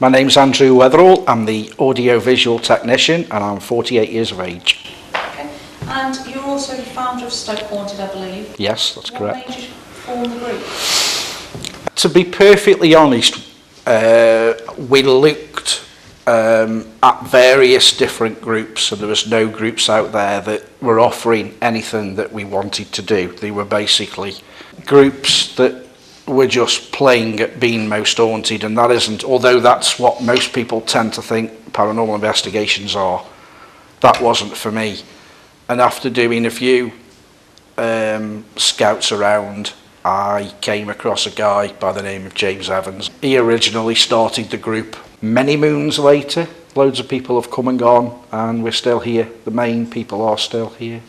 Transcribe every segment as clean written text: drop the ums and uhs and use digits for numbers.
My name's Andrew Weatherall. I'm the audio-visual technician and I'm 48 years of age. Okay. And you're also the founder of Stoke Haunted, I believe. Yes, that's correct. What made you form the group? To be perfectly honest, we looked at various different groups, and there was no groups out there that were offering anything that we wanted to do. They were basically groups that were just playing at being most haunted, and that isn't, although that's what most people tend to think paranormal investigations are, that wasn't for me. And after doing a few scouts around, I came across a guy by the name of James Evans. He originally started the group. Many moons later, loads of people have come and gone, and we're still here. The main people are still here.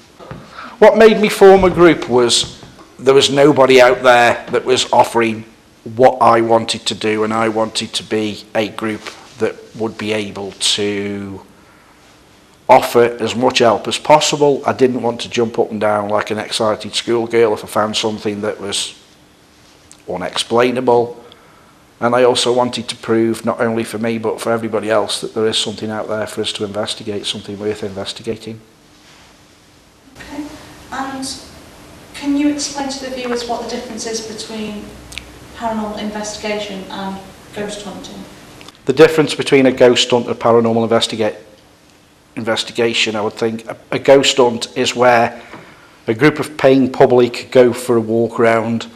What made me form a group was there was nobody out there that was offering what I wanted to do, and I wanted to be a group that would be able to offer as much help as possible. I didn't want to jump up and down like an excited schoolgirl if I found something that was unexplainable. And I also wanted to prove, not only for me but for everybody else, that there is something out there for us to investigate, something worth investigating. Okay. And can you explain to the viewers what the difference is between paranormal investigation and ghost hunting? The difference between a ghost hunt and a paranormal investigation, I would think, a ghost hunt is where a group of paying public go for a walk around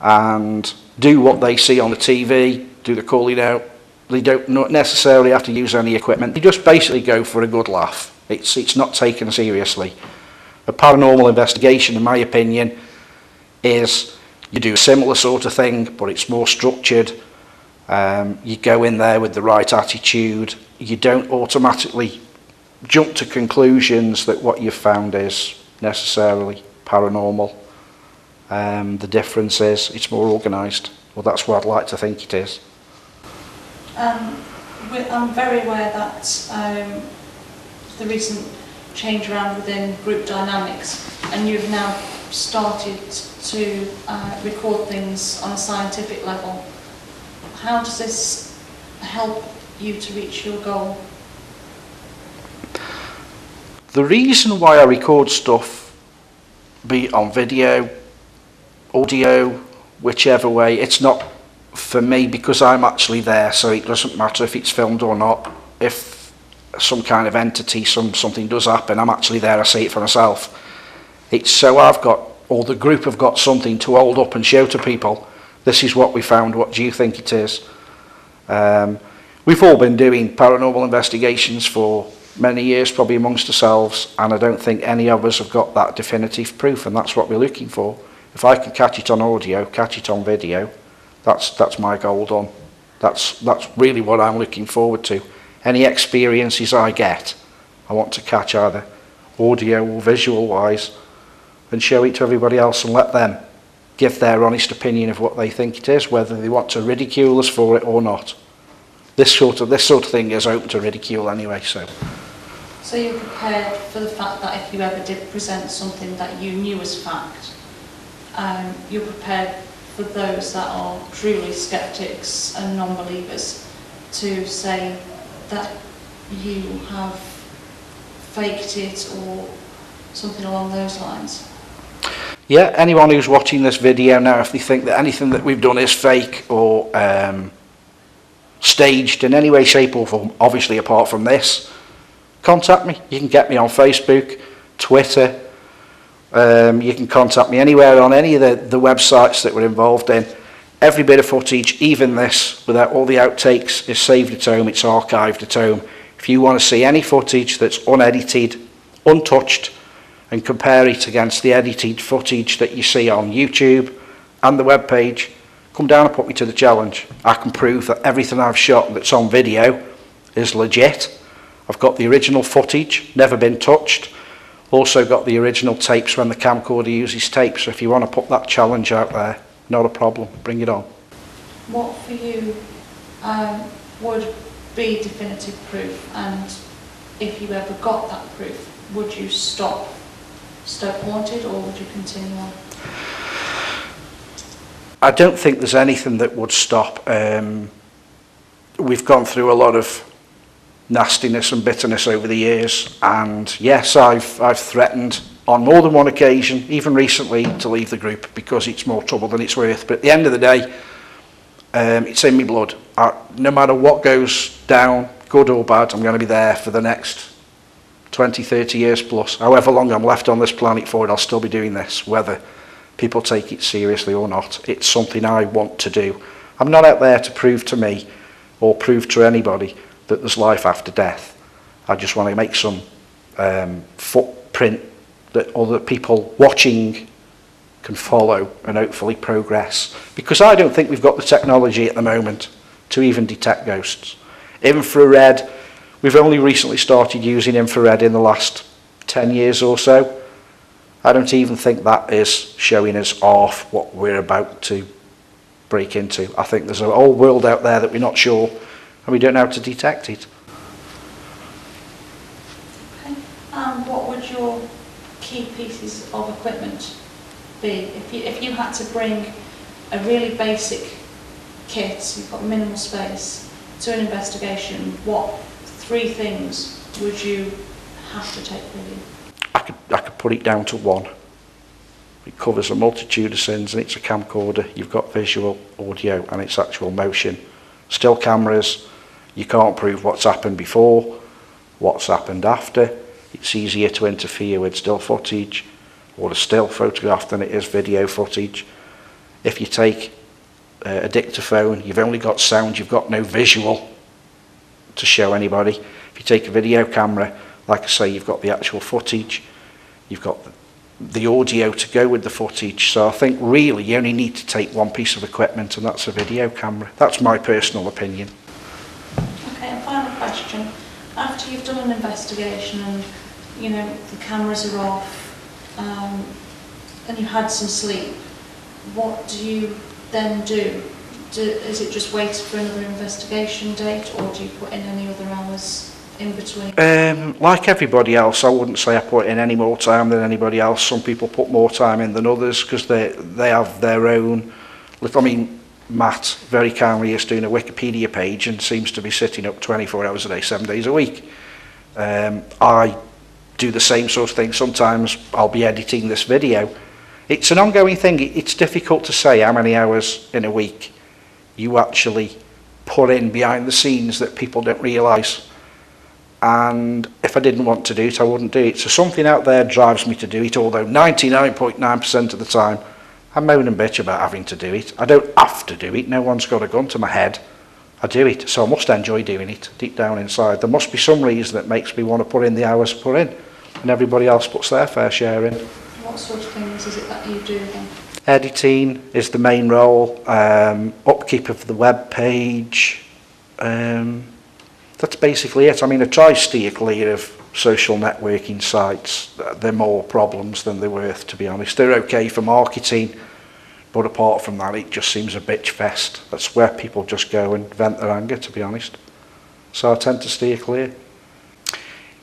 and do what they see on the TV, do the calling out. They don't not necessarily have to use any equipment. They just basically go for a good laugh. It's not taken seriously. A paranormal investigation, in my opinion, is you do a similar sort of thing, but it's more structured. You go in there with the right attitude. You don't automatically jump to conclusions that what you've found is necessarily paranormal. The difference is it's more organised. Well, that's what I'd like to think it is. I'm very aware that the recent change around within group dynamics, and you've now started to record things on a scientific level. How does this help you to reach your goal? The reason why I record stuff, be it on video, audio, whichever way, it's not for me because I'm actually there, so it doesn't matter if it's filmed or not. If some kind of entity, something does happen, I'm actually there, I see it for myself. It's so I've got, or the group have got something to hold up and show to people, this is what we found, what do you think it is? We've all been doing paranormal investigations for many years, probably amongst ourselves, and I don't think any of us have got that definitive proof, and that's what we're looking for. If I can catch it on audio, catch it on video, that's my goal done. That's really what I'm looking forward to. Any experiences I get, I want to catch either audio or visual wise and show it to everybody else and let them give their honest opinion of what they think it is, whether they want to ridicule us for it or not. This sort of thing is open to ridicule anyway. So you're prepared for the fact that if you ever did present something that you knew as fact, you're prepared for those that are truly skeptics and non-believers to say that you have faked it or something along those lines? Yeah, anyone who's watching this video now, if they think that anything that we've done is fake or staged in any way, shape or form, obviously apart from this, contact me. You can get me on Facebook, Twitter. You can contact me anywhere on any of the websites that we're involved in. Every bit of footage, even this, without all the outtakes, is saved at home, it's archived at home. If you want to see any footage that's unedited, untouched, and compare it against the edited footage that you see on YouTube and the webpage, come down and put me to the challenge. I can prove that everything I've shot that's on video is legit. I've got the original footage, never been touched. Also got the original tapes when the camcorder uses tape, so if you want to put that challenge out there, not a problem, bring it on. What for you would be definitive proof, and if you ever got that proof, would you stop Stoke Haunted or would you continue on? I don't think there's anything that would stop we've gone through a lot of nastiness and bitterness over the years, and yes, I've threatened on more than one occasion, even recently, to leave the group because it's more trouble than it's worth. But at the end of the day, it's in my blood. No matter what goes down, good or bad, I'm going to be there for the next 20, 30 years plus. However long I'm left on this planet for it, I'll still be doing this, whether people take it seriously or not. It's something I want to do. I'm not out there to prove to me or prove to anybody that there's life after death. I just want to make some footprint that other people watching can follow and hopefully progress. Because I don't think we've got the technology at the moment to even detect ghosts. Infrared, we've only recently started using infrared in the last 10 years or so. I don't even think that is showing us off what we're about to break into. I think there's a whole world out there that we're not sure and we don't know how to detect it. Okay. What would your key pieces of equipment be? If you had to bring a really basic kit, you've got minimal space, to an investigation, what 3 things would you have to take with you? I could put it down to one. It covers a multitude of sins, and it's a camcorder. You've got visual, audio, and it's actual motion. Still cameras, you can't prove what's happened before, what's happened after. It's easier to interfere with still footage or a still photograph than it is video footage. If you take a dictaphone, you've only got sound, you've got no visual to show anybody. If you take a video camera, like I say, you've got the actual footage, you've got the audio to go with the footage. So I think really you only need to take one piece of equipment, and that's a video camera. That's my personal opinion. Okay, and final question. After you've done an investigation and, you know, the cameras are off, and you've had some sleep, what do you then do? Is it just wait for another investigation date, or do you put in any other hours in between? Like everybody else, I wouldn't say I put in any more time than anybody else. Some people put more time in than others because they have their own. I mean, Matt very kindly is doing a Wikipedia page and seems to be sitting up 24 hours a day, 7 days a week. I do the same sort of thing. Sometimes I'll be editing this video. It's an ongoing thing. It's difficult to say how many hours in a week you actually put in behind the scenes that people don't realise. And if I didn't want to do it, I wouldn't do it. So something out there drives me to do it, although 99.9% of the time I moan and bitch about having to do it. I don't have to do it. No one's got a gun to my head. I do it, so I must enjoy doing it deep down inside. There must be some reason that makes me want to put in the hours I put in, and everybody else puts their fair share in. What sort of things is it that you do then? Editing is the main role, upkeep of the web page. That's basically it. I mean, I try to steer clear of social networking sites. They're more problems than they're worth, to be honest. They're okay for marketing, but apart from that, it just seems a bitch fest. That's where people just go and vent their anger, to be honest. So I tend to steer clear.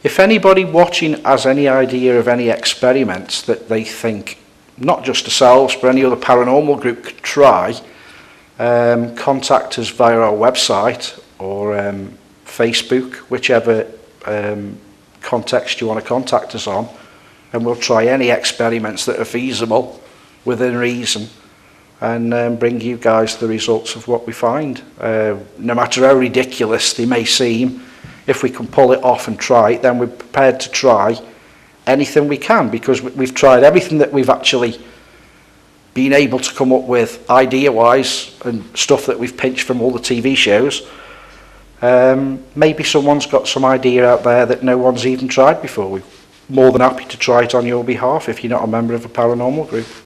If anybody watching has any idea of any experiments that they think, not just ourselves, but any other paranormal group could try, contact us via our website or Facebook, whichever context you want to contact us on, and we'll try any experiments that are feasible within reason and bring you guys the results of what we find. No matter how ridiculous they may seem, if we can pull it off and try it, then we're prepared to try anything we can, because we've tried everything that we've actually been able to come up with idea-wise and stuff that we've pinched from all the TV shows. Maybe someone's got some idea out there that no one's even tried before. We're more than happy to try it on your behalf if you're not a member of a paranormal group.